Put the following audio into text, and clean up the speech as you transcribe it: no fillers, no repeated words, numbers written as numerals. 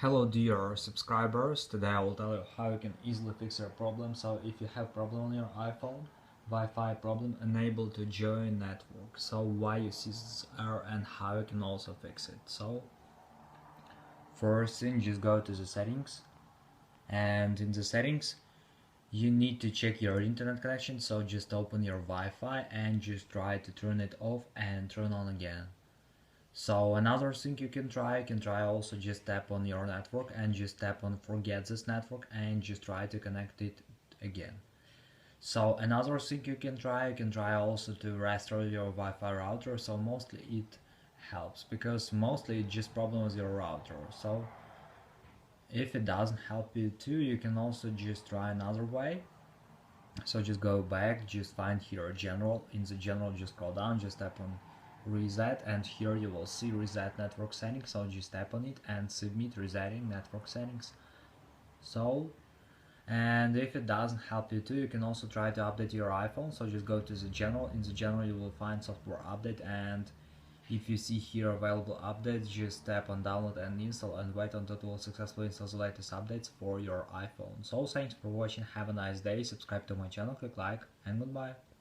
Hello dear subscribers, today I will tell you how you can easily fix your problem. So if you have problem on your iPhone, Wi-Fi problem, unable to join network, so why you see this error and how you can also fix it. So first thing, just go to the settings, and in the settings you need to check your internet connection. So just open your Wi-Fi and just try to turn it off and turn on again. So another thing you can try also just tap on your network and just tap on forget this network and just try to connect it again. So another thing you can try also to restore your Wi-Fi router. So mostly it helps because mostly it's just problem with your router. So if it doesn't help you too, you can also just try another way. So just go back, just find here general. In the general, just scroll down, just tap on reset, and here you will see reset network settings. So just tap on it and submit resetting network settings. So, and if it doesn't help you too, you can also try to update your iPhone. So just go to the general. In the general, you will find software update, and if you see here available updates, just tap on download and install and wait until it will successfully install the latest updates for your iPhone. So thanks for watching, have a nice day, subscribe to my channel, click like, and goodbye.